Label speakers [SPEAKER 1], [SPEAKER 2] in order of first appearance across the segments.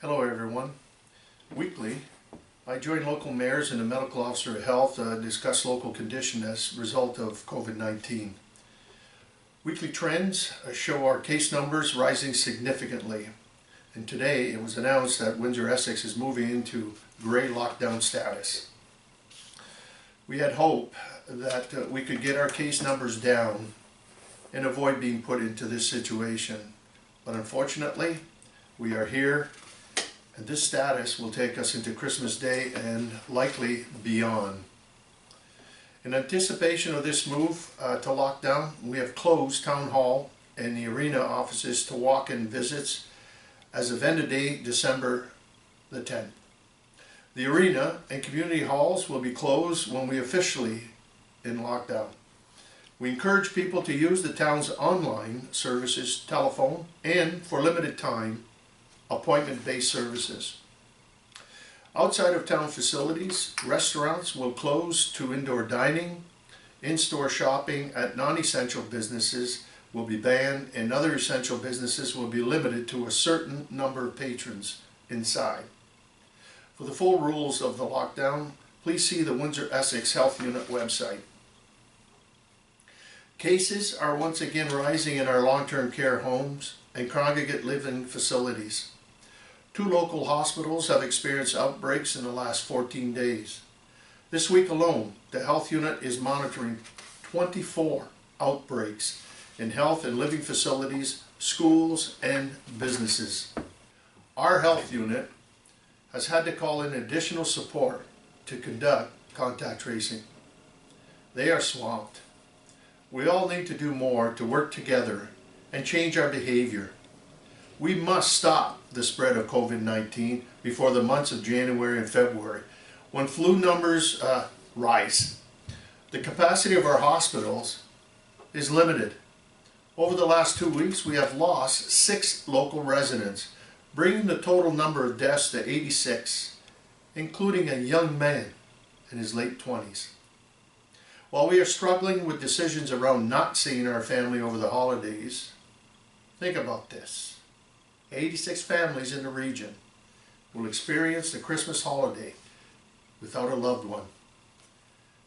[SPEAKER 1] Hello everyone. Weekly, I join local mayors and the medical officer of health discuss local condition as a result of COVID-19. Weekly trends show our case numbers rising significantly, and today it was announced that Windsor-Essex is moving into gray lockdown status. We had hope that we could get our case numbers down and avoid being put into this situation, but unfortunately we are here. And this status will take us into Christmas Day and likely beyond. In anticipation of this move to lockdown, we have closed Town Hall and the arena offices to walk-in visits as of end of day December the 10th. The arena and community halls will be closed when we officially in lockdown. We encourage people to use the town's online services, telephone, and for limited time, appointment-based services. Outside of town facilities, restaurants will close to indoor dining, in-store shopping at non-essential businesses will be banned, and other essential businesses will be limited to a certain number of patrons inside. For the full rules of the lockdown, please see the Windsor-Essex Health Unit website. Cases are once again rising in our long-term care homes and congregate living facilities. 2 local hospitals have experienced outbreaks in the last 14 days. This week alone, the health unit is monitoring 24 outbreaks in health and living facilities, schools, and businesses. Our health unit has had to call in additional support to conduct contact tracing. They are swamped. We all need to do more to work together and change our behavior. We must stop the spread of COVID-19 before the months of January and February, when flu numbers rise. The capacity of our hospitals is limited. Over the last 2 weeks, we have lost 6 local residents, bringing the total number of deaths to 86, including a young man in his late 20s. While we are struggling with decisions around not seeing our family over the holidays, think about this. 86 families in the region will experience the Christmas holiday without a loved one.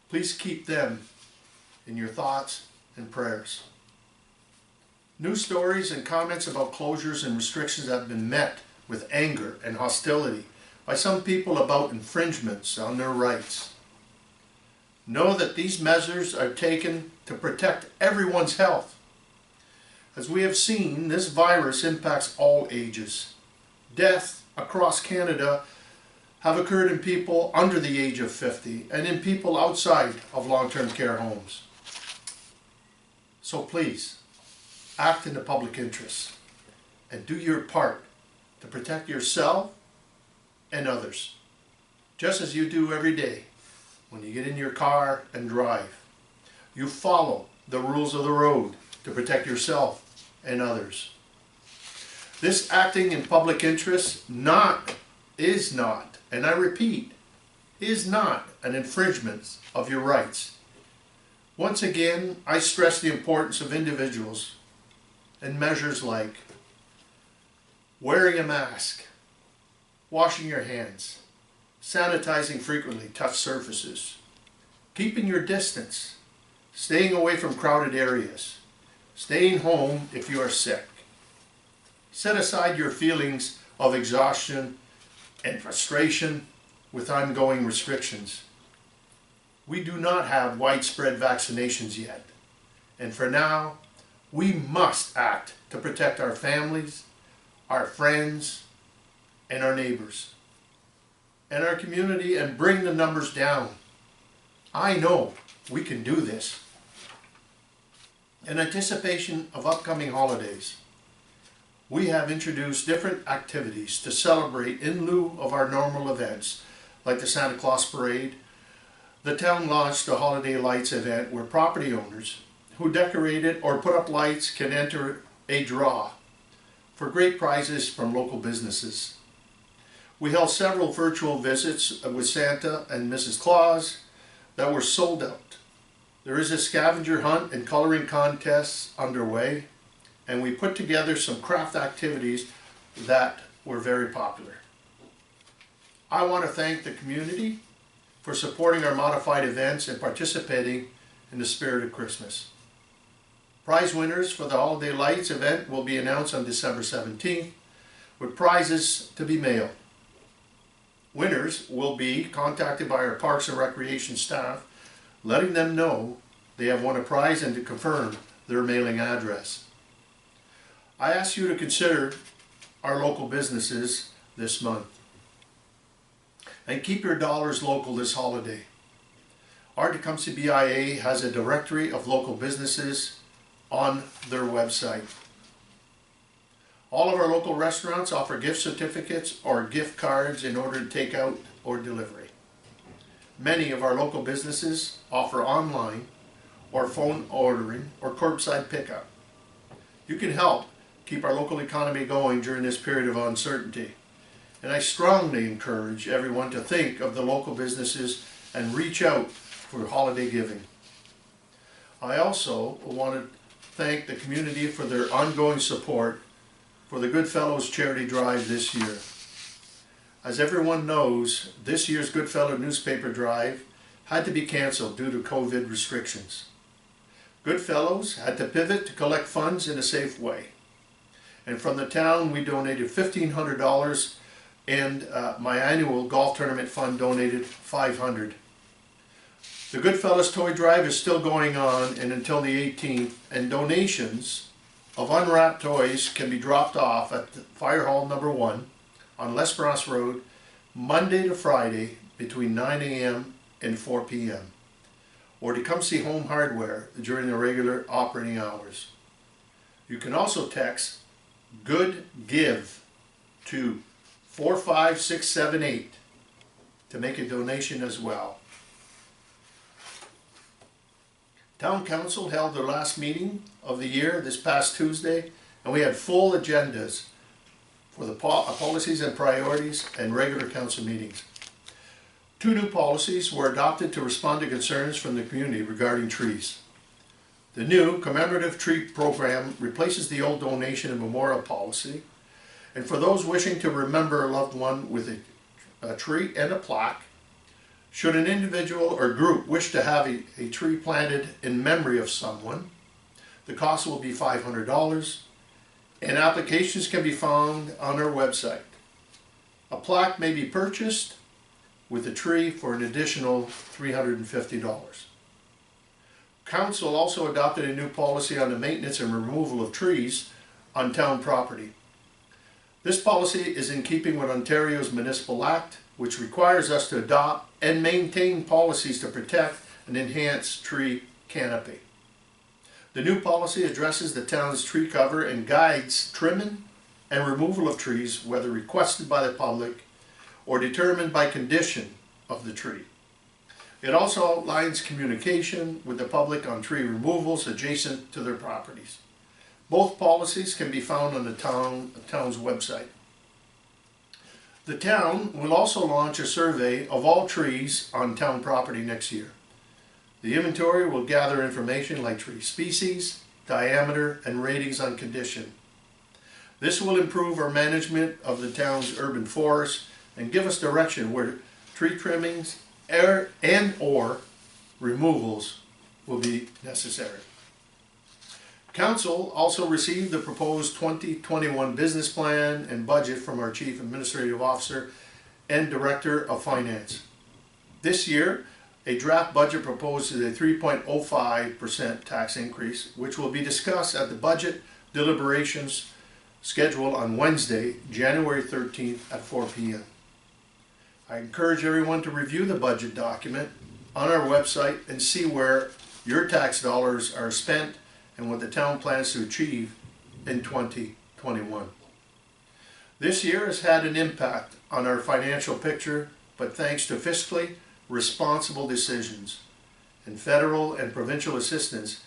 [SPEAKER 1] Please keep them in your thoughts and prayers. News stories and comments about closures and restrictions have been met with anger and hostility by some people about infringements on their rights. Know that these measures are taken to protect everyone's health. As we have seen, this virus impacts all ages. Deaths across Canada have occurred in people under the age of 50 and in people outside of long-term care homes. So please, act in the public interest and do your part to protect yourself and others, just as you do every day when you get in your car and drive. You follow the rules of the road to protect yourself and others. This acting in public interest is not, and I repeat, is not an infringement of your rights. Once again, I stress the importance of individuals and measures like wearing a mask, washing your hands, sanitizing frequently touch surfaces, keeping your distance, staying away from crowded areas, staying home if you are sick. Set aside your feelings of exhaustion and frustration with ongoing restrictions. We do not have widespread vaccinations yet, and for now, we must act to protect our families, our friends, and our neighbors, and our community, and bring the numbers down. I know we can do this. In anticipation of upcoming holidays, we have introduced different activities to celebrate in lieu of our normal events, like the Santa Claus Parade. The town launched the Holiday Lights event where property owners who decorated or put up lights can enter a draw for great prizes from local businesses. We held several virtual visits with Santa and Mrs. Claus that were sold out. There is a scavenger hunt and coloring contests underway, and we put together some craft activities that were very popular. I want to thank the community for supporting our modified events and participating in the spirit of Christmas. Prize winners for the Holiday Lights event will be announced on December 17th, with prizes to be mailed. Winners will be contacted by our Parks and Recreation staff, letting them know they have won a prize and to confirm their mailing address. I ask you to consider our local businesses this month and keep your dollars local this holiday. Our Tecumseh BIA has a directory of local businesses on their website. All of our local restaurants offer gift certificates or gift cards in order to take out or delivery. Many of our local businesses offer online or phone ordering or curbside pickup. You can help keep our local economy going during this period of uncertainty. And I strongly encourage everyone to think of the local businesses and reach out for holiday giving. I also want to thank the community for their ongoing support for the Goodfellows Charity Drive this year. As everyone knows, this year's Goodfellow newspaper drive had to be canceled due to COVID restrictions. Goodfellows had to pivot to collect funds in a safe way. And from the town, we donated $1,500, and my annual golf tournament fund donated $500. The Goodfellows Toy Drive is still going on and until the 18th, and donations of unwrapped toys can be dropped off at the Fire Hall number 1 on Lesbros Road, Monday to Friday between 9 a.m. and 4 p.m. or Tecumseh Home Hardware during the regular operating hours. You can also text Good Give to 45678 to make a donation as well. Town Council held their last meeting of the year this past Tuesday, and we had full agendas for the policies and priorities and regular council meetings. 2 new policies were adopted to respond to concerns from the community regarding trees. The new commemorative tree program replaces the old donation and memorial policy, and for those wishing to remember a loved one with a tree and a plaque, should an individual or group wish to have a tree planted in memory of someone, the cost will be $500, and applications can be found on our website. A plaque may be purchased with a tree for an additional $350. Council also adopted a new policy on the maintenance and removal of trees on town property. This policy is in keeping with Ontario's Municipal Act, which requires us to adopt and maintain policies to protect and enhance tree canopy. The new policy addresses the town's tree cover and guides trimming and removal of trees, whether requested by the public or determined by condition of the tree. It also outlines communication with the public on tree removals adjacent to their properties. Both policies can be found on the town's website. The town will also launch a survey of all trees on town property next year. The inventory will gather information like tree species, diameter, and ratings on condition. This will improve our management of the town's urban forests and give us direction where tree trimmings and/or removals will be necessary. Council also received the proposed 2021 business plan and budget from our Chief Administrative Officer and Director of Finance. This year, a draft budget proposes a 3.05% tax increase, which will be discussed at the budget deliberations scheduled on Wednesday, January 13th at 4 p.m. I encourage everyone to review the budget document on our website and see where your tax dollars are spent and what the town plans to achieve in 2021. This year has had an impact on our financial picture, but thanks to fiscally responsible decisions and federal and provincial assistance,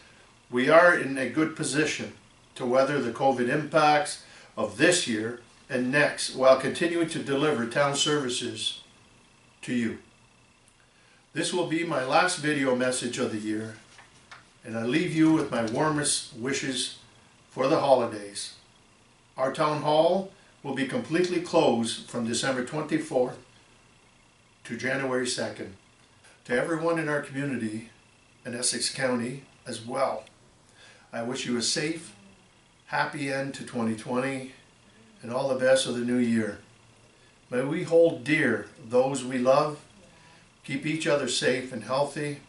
[SPEAKER 1] we are in a good position to weather the COVID impacts of this year and next while continuing to deliver town services to you. This will be my last video message of the year, and I leave you with my warmest wishes for the holidays. Our town hall will be completely closed from December 24th to January 2nd. To everyone in our community in Essex County as well, I wish you a safe, happy end to 2020 and all the best of the new year. May we hold dear those we love, keep each other safe and healthy,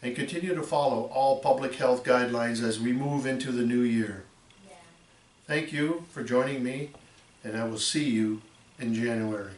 [SPEAKER 1] and continue to follow all public health guidelines as we move into the new year. Thank you for joining me, and I will see you in January.